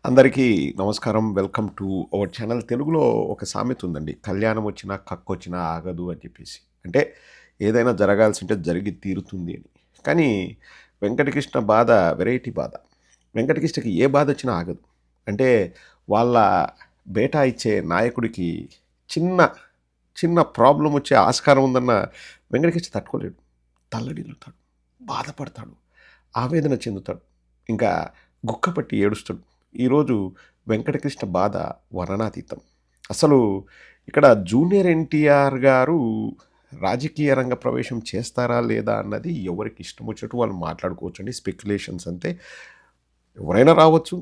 అందరికీ నమస్కారం. Welcome to our channel. తెలుగులో ఒక సామెత ఉందండి. కళ్యాణం వచ్చినా కక్కొచ్చినా ఆగదు అని చెప్పేసి. అంటే ఏదైనా జరగాల్సుంటే జరిగి తీరుతుంది అని. కానీ వెంకటకృష్ణ బాధ వెరైటీ బాధ. వెంకటకృష్ణకి ఏ బాధొచ్చినా ఆగదు. అంటే వాళ్ళ బేటా ఇచ్చే నాయకుడికి చిన్న, చిన్న ప్రాబ్లమ్ వచ్చే ఆస్కారం ఉందన్న వెంకటకృష్ణ తట్టుకోలేడు. తల్లడిల్లుతాడు, బాధపడతాడు, ఆవేదన చెందుతాడు. ఇంకా గుక్కపట్టి ఏడుస్తాడు. ఈరోజు వెంకటకృష్ణ బాధ వర్ణనాతీతం. అసలు ఇక్కడ జూనియర్ ఎన్టీఆర్ గారు రాజకీయ రంగ ప్రవేశం చేస్తారా లేదా అన్నది ఎవరికి ఇష్టం వచ్చినట్టు వాళ్ళు మాట్లాడుకోవచ్చండి. స్పెక్యులేషన్స్ అంతే. ఎవరైనా రావచ్చు.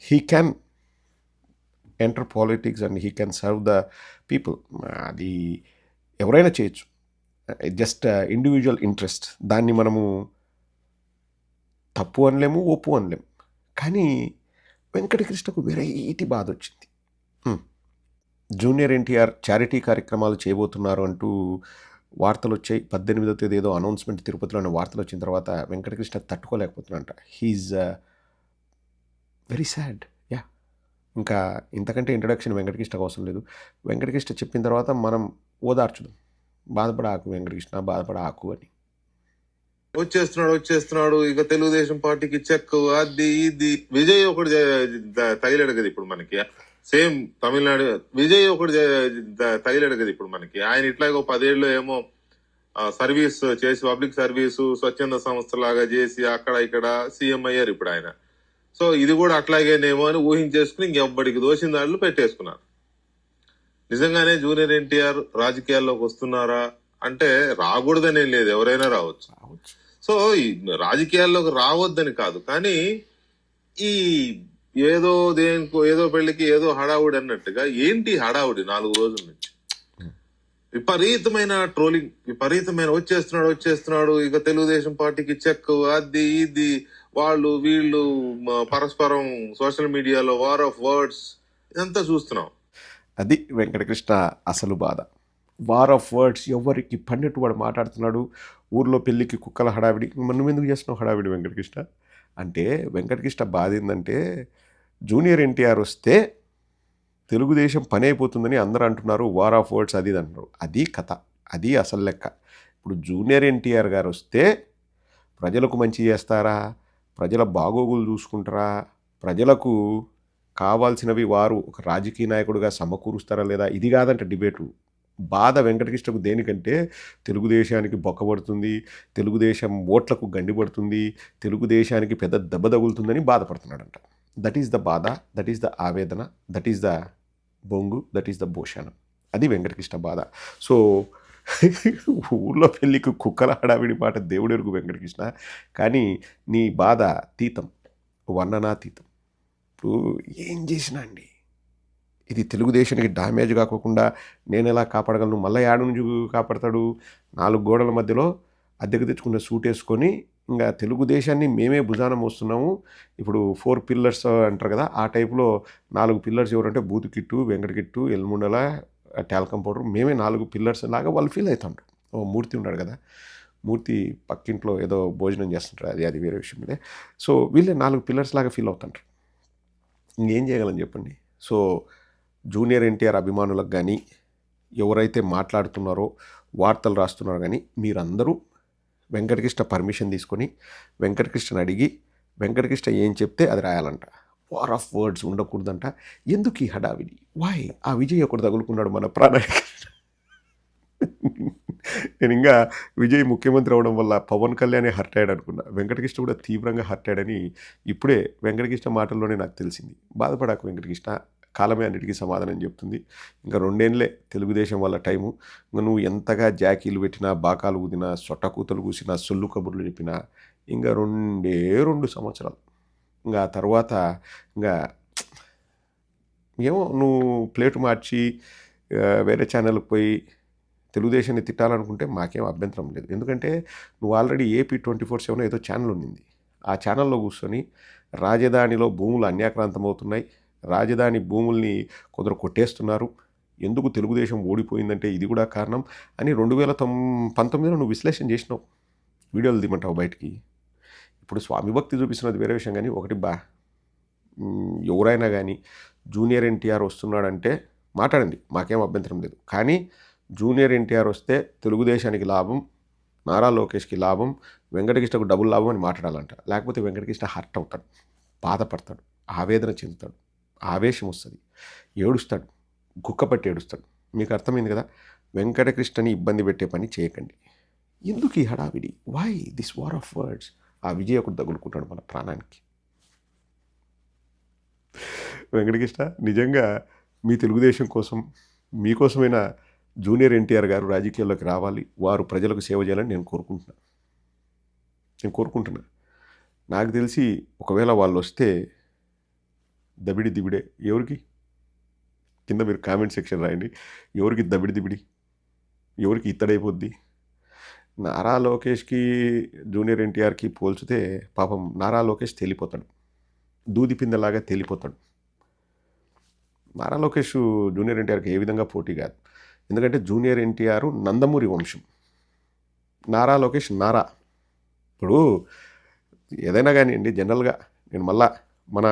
He can enter politics and he can serve the people. అది ఎవరైనా చేయొచ్చు. Just individual interest. దాన్ని మనము తప్పు అనలేము, ఒప్పు అనలేము. కానీ వెంకటకృష్ణకు వెరైటీ బాధ వచ్చింది. జూనియర్ ఎన్టీఆర్ చారిటీ కార్యక్రమాలు చేయబోతున్నారు అంటూ వార్తలు వచ్చాయి. 18వ తేదీ ఏదో అనౌన్స్మెంట్ తిరుపతిలోని వార్తలు వచ్చిన తర్వాత వెంకటకృష్ణ తట్టుకోలేకపోతున్నాడంట. He's very sad. యా, ఇంకా ఇంతకంటే ఇంట్రడక్షన్ వెంకటకృష్ణకు అవసరం లేదు. వెంకటకృష్ణ చెప్పిన తర్వాత మనం ఓదార్చుదాం. బాధపడ ఆకు వెంకటకృష్ణ, బాధపడ ఆకు అని. వచ్చేస్తున్నాడు ఇక తెలుగుదేశం పార్టీకి చెక్ అది ఇది. విజయ్ ఒకటి తగిలాడు కదా ఇప్పుడు మనకి. సేమ్ తమిళనాడు విజయ్ ఒకటి తగిలాడు కదా ఇప్పుడు మనకి. ఆయన ఇట్లాగో 10 ఏళ్ళు ఏమో సర్వీస్ చేసి, పబ్లిక్ సర్వీసు స్వచ్ఛంద సంస్థ లాగా చేసి అక్కడ ఇక్కడ సీఎం అయ్యారు ఇప్పుడు ఆయన. సో ఇది కూడా అట్లాగేనేమో అని ఊహించేసుకుని ఇంకెవ్వడికి దోషిన దాడులు పెట్టేసుకున్నారు. నిజంగానే జూనియర్ ఎన్టీఆర్ రాజకీయాల్లోకి వస్తున్నారా అంటే రాకూడదనే లేదు, ఎవరైనా రావచ్చు. సో ఈ రాజకీయాల్లోకి రావద్దని కాదు, కానీ ఈ ఏదో దేనికో ఏదో పెళ్లికి ఏదో హడావుడి అన్నట్టుగా ఏంటి హడావుడి 4 రోజుల నుంచి విపరీతమైన ట్రోలింగ్, విపరీతమైన వచ్చేస్తున్నాడు ఇక తెలుగుదేశం పార్టీకి చెక్ అది ఇది, వాళ్ళు వీళ్ళు పరస్పరం సోషల్ మీడియాలో వార్ ఆఫ్ వర్డ్స్ ఇదంతా చూస్తున్నాం. అది వెంకటకృష్ణ అసలు బాధ. War of words. ఎవరికి పన్నెట్టు వాడు మాట్లాడుతున్నాడు. ఊర్లో పెళ్ళికి కుక్కల హడావిడి. మనం ఎందుకు చేస్తున్నావు హడావిడి వెంకటకృష్ణ అంటే? వెంకటకృష్ణ బాధ ఏంటంటే జూనియర్ ఎన్టీఆర్ వస్తే తెలుగుదేశం పని అయిపోతుందని అందరూ అంటున్నారు. వార్ ఆఫ్ వర్డ్స్ అది ఇది అంటున్నారు. అది కథ, అది అసలు లెక్క. ఇప్పుడు జూనియర్ ఎన్టీఆర్ గారు వస్తే ప్రజలకు మంచి చేస్తారా, ప్రజల బాగోగులు చూసుకుంటారా, ప్రజలకు కావాల్సినవి వారు ఒక రాజకీయ నాయకుడిగా సమకూరుస్తారా లేదా, ఇది కాదంట డిబేటు. బాధ వెంకటకృష్ణకు దేనికంటే తెలుగుదేశానికి బొక్కబడుతుంది, తెలుగుదేశం ఓట్లకు గండిపడుతుంది, తెలుగుదేశానికి పెద్ద దెబ్బ తగులుతుందని బాధపడుతున్నాడంట. దట్ ఈస్ ద బాధ, దట్ ఈస్ ద ఆవేదన, దట్ ఈస్ ద బొంగు, దట్ ఈస్ ద భూషణం. అది వెంకటకృష్ణ బాధ. సో ఊర్లో పెళ్ళికి కుక్కల హడావిడి మాట దేవుడెరుగు వెంకటకృష్ణ. కానీ నీ బాధ తీతం, వర్ణనాతీతం. ఇప్పుడు ఏం చేసినా అండి, ఇది తెలుగుదేశానికి డ్యామేజ్ కాకుండా నేను ఎలా కాపాడగలను? మళ్ళీ ఏడు నుంచి కాపాడతాడు? 4 గోడల మధ్యలో అద్దెకు తెచ్చుకున్న సూట్ వేసుకొని ఇంకా తెలుగుదేశాన్ని మేమే భుజాన మోస్తున్నాము. ఇప్పుడు 4 పిల్లర్స్ అంటారు కదా, ఆ టైప్లో 4 పిల్లర్స్ ఎవరంటే బూతు కిట్టు, వెంకట కిట్టు, ఎల్ముండల, టాల్కం పౌడర్, మేమే 4 పిల్లర్స్ లాగా వాళ్ళు ఫీల్ అవుతుంటారు. ఓ మూర్తి ఉన్నాడు కదా, మూర్తి పక్కింట్లో ఏదో భోజనం చేస్తుంటారు, అది వేరే విషయంలే. సో వీళ్ళే 4 పిల్లర్స్ లాగా ఫీల్ అవుతుంటారు. ఇంకేం చేయగలని చెప్పండి. సో జూనియర్ ఎన్టీఆర్ అభిమానులకు కానీ, ఎవరైతే మాట్లాడుతున్నారో వార్తలు రాస్తున్నారో కానీ, మీరందరూ వెంకటకృష్ణ పర్మిషన్ తీసుకొని వెంకటకృష్ణని అడిగి వెంకటకృష్ణ ఏం చెప్తే అది రాయాలంట. వార్ ఆఫ్ వర్డ్స్ ఉండకూడదంట. ఎందుకు ఈ హడావిడి? వాయ్? ఆ విజయ్ ఒకటి తగులుకున్నాడు మన నేను ఇంకా విజయ్ ముఖ్యమంత్రి అవడం వల్ల పవన్ కళ్యాణే హర్ట్ అయ్యాడు అనుకున్నా. వెంకటకృష్ణ కూడా తీవ్రంగా హర్ట్ అయ్యాడని ఇప్పుడే వెంకటకృష్ణ మాటల్లోనే నాకు తెలిసింది. బాధపడాకు వెంకటకృష్ణ, కాలమే అన్నిటికీ సమాధానం చెప్తుంది. ఇంకా 2 ఏళ్ళే తెలుగుదేశం వల్ల టైము. ఇంకా నువ్వు ఎంతగా జాకీలు పెట్టినా, బాకాలు ఊదినా, సొట్టకూతలు కూసినా, సొల్లు కబుర్లు చెప్పినా ఇంకా 2 సంవత్సరాలు. ఇంకా తర్వాత ఇంకా ఏమో నువ్వు ప్లేటు మార్చి వేరే ఛానల్కి పోయి తెలుగుదేశాన్ని తిట్టాలనుకుంటే మాకేం అభ్యంతరం లేదు. ఎందుకంటే నువ్వు ఆల్రెడీ ఏపీ 24/7 ఏదో ఛానల్ ఉండింది. ఆ ఛానల్లో కూర్చొని రాజధానిలో భూములు అన్యాక్రాంతమవుతున్నాయి, రాజధాని భూముల్ని కొందరు కొట్టేస్తున్నారు, ఎందుకు తెలుగుదేశం ఓడిపోయిందంటే ఇది కూడా కారణం అని 2019లో నువ్వు విశ్లేషణ చేసినావు. వీడియోలు దిమంటావు బయటికి. ఇప్పుడు స్వామి భక్తి చూపిస్తున్నది వేరే విషయం, కానీ ఒకటి ఎవరైనా కానీ జూనియర్ ఎన్టీఆర్ వస్తున్నాడంటే మాట్లాడండి, మాకేం అభ్యంతరం లేదు. కానీ జూనియర్ ఎన్టీఆర్ వస్తే తెలుగుదేశానికి లాభం, నారా లోకేష్కి లాభం, వెంకటకృష్ణకు డబుల్ లాభం అని మాట్లాడాలంట. లేకపోతే వెంకటకృష్ణ హర్ట్ అవుతాడు, బాధపడతాడు, ఆవేదన చెందుతాడు, ఆవేశం వస్తుంది, ఏడుస్తాడు, గుక్కపట్టి ఏడుస్తాడు. మీకు అర్థమైంది కదా? వెంకటకృష్ణని ఇబ్బంది పెట్టే పని చేయకండి. ఎందుకు ఈ హడావిడి? Why this war of words? ఆ విజయ్ ఒకటి తగులుకుంటాడు మన ప్రాణానికి. వెంకటకృష్ణ, నిజంగా మీ తెలుగుదేశం కోసం, మీకోసమైనా జూనియర్ ఎన్టీఆర్ గారు రాజకీయాల్లోకి రావాలి, వారు ప్రజలకు సేవ చేయాలని నేను కోరుకుంటున్నా. నాకు తెలిసి ఒకవేళ వాళ్ళు వస్తే దబిడి దిబిడే. ఎవరికి? కింద మీరు కామెంట్ సెక్షన్ రాయండి. ఎవరికి దబిడి దిబిడి, ఎవరికి ఇత్తడైపోద్ది? నారా లోకేష్కి జూనియర్ ఎన్టీఆర్కి పోల్చితే పాపం నారా లోకేష్ తేలిపోతాడు, దూది పిందెలాగా తేలిపోతాడు. నారా లోకేష్ జూనియర్ ఎన్టీఆర్కి ఏ విధంగా పోటీ కాదు. ఎందుకంటే జూనియర్ ఎన్టీఆర్ నందమూరి వంశం, నారా లోకేష్ నారా. ఇప్పుడు ఏదైనా కానివ్వండి, జనరల్గా నేను మళ్ళా మన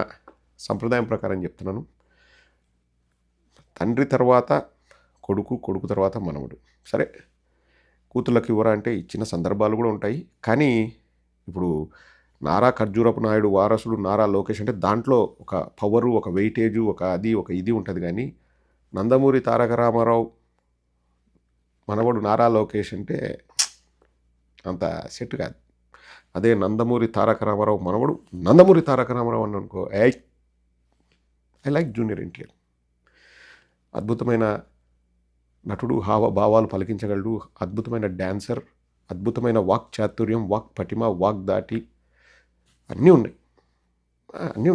సంప్రదాయం ప్రకారం చెప్తున్నాను, తండ్రి తర్వాత కొడుకు, కొడుకు తర్వాత మనవడు. సరే, కూతుళ్ళకి ఇవ్వరా అంటే ఇచ్చిన సందర్భాలు కూడా ఉంటాయి. కానీ ఇప్పుడు నారా ఖర్జూరపు నాయుడు వారసుడు నారా లోకేష్ అంటే దాంట్లో ఒక పవరు, ఒక వెయిటేజు, ఒక ఇది ఉంటుంది. కానీ నందమూరి తారక రామారావు మనవడు నారా లోకేష్ అంటే అంత సెట్ కాదు. అదే నందమూరి తారక రామారావు మనవడు నందమూరి తారక రామారావు అని అనుకో, ఐ లైక్ జూనియర్ ఎన్టీఆర్. అద్భుతమైన నటుడు, హావభావాలు పలికించగలడు, అద్భుతమైన డ్యాన్సర్, అద్భుతమైన వాక్ చాతుర్యం, వాక్ పటిమ, వాక్ దాటి అన్నీ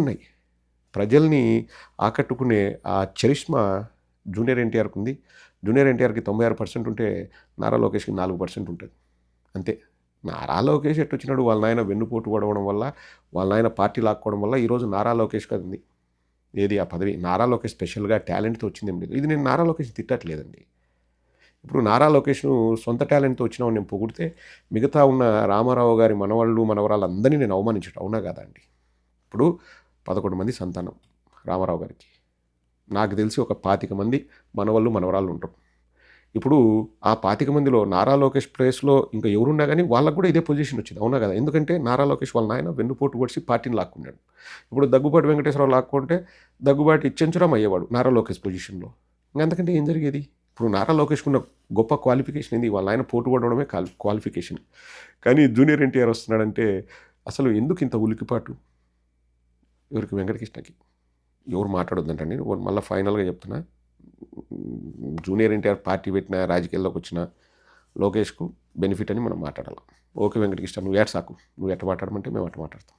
ఉన్నాయి. ప్రజల్ని ఆకట్టుకునే ఆ చరిష్మా జూనియర్ ఎన్టీఆర్కి ఉంది. జూనియర్ ఎన్టీఆర్కి 96% ఉంటే నారా లోకేష్కి 4% ఉంటుంది అంతే. నారా లోకేష్ ఎట్టు వచ్చినాడు? వాళ్ళ నాయన వెన్నుపోటు పడవడం వల్ల, వాళ్ళ నాయన పార్టీ లాక్కోవడం వల్ల ఈరోజు నారా లోకేష్ కదండి ఏది ఆ పదవి. నారా లోకేష్ స్పెషల్గా టాలెంట్తో వచ్చిందేం లేదు. ఇది నేను నారా లోకేష్ తిట్టట్లేదండి. ఇప్పుడు నారా లోకేష్ను సొంత టాలెంట్తో వచ్చినామని నేను పొగిడితే మిగతా ఉన్న రామారావు గారి మనవాళ్ళు మనవరాలు అందరినీ నేను అవమానించడం అవునా కదా అండి? ఇప్పుడు 11 మంది సంతానం రామారావు గారికి. నాకు తెలిసి ఒక 25 మంది మనవాళ్ళు మనవరాళ్ళు ఉంటారు. ఇప్పుడు ఆ 25 మందిలో నారా లోకేష్ ప్లేస్లో ఇంకా ఎవరున్నా కానీ వాళ్ళకు కూడా ఇదే పొజిషన్ వచ్చింది అవునా కదా? ఎందుకంటే నారా లోకేష్ వాళ్ళ నాయన వెన్నుపోటు పొడిచి పార్టీని లాక్కున్నాడు. ఇప్పుడు దగ్గుబాటి వెంకటేశ్వరరావు లాక్కుంటే దగ్గుబాటి చెంచురామ్ అయ్యేవాడు నారా లోకేష్ పొజిషన్లో. అంతకంటే ఏం జరిగేది? ఇప్పుడు నారా లోకేష్కి ఉన్న గొప్ప క్వాలిఫికేషన్ ఏంది? వాళ్ళ ఆయన పోటు పడడమే క్వాలిఫికేషన్. కానీ జూనియర్ ఎన్టీఆర్ వస్తున్నాడంటే అసలు ఎందుకు ఇంత ఉలికిపాటు? ఎవరికి? వెంకటకృష్ణకి. ఎవరు మాట్లాడొద్దంటండి. మళ్ళీ ఫైనల్గా చెప్తున్నా, జూనియర్ ఎన్టీఆర్ పార్టీ పెట్టిన, రాజకీయాల్లోకి వచ్చిన లోకేష్కు బెనిఫిట్ అని మనం మాట్లాడాలి. ఓకే వెంకటకృష్ణ, నువ్వు ఏడ్సాకు, నువ్వు ఎట్ట మాట్లాడమంటే మేము అట్ట మాట్లాడతాం.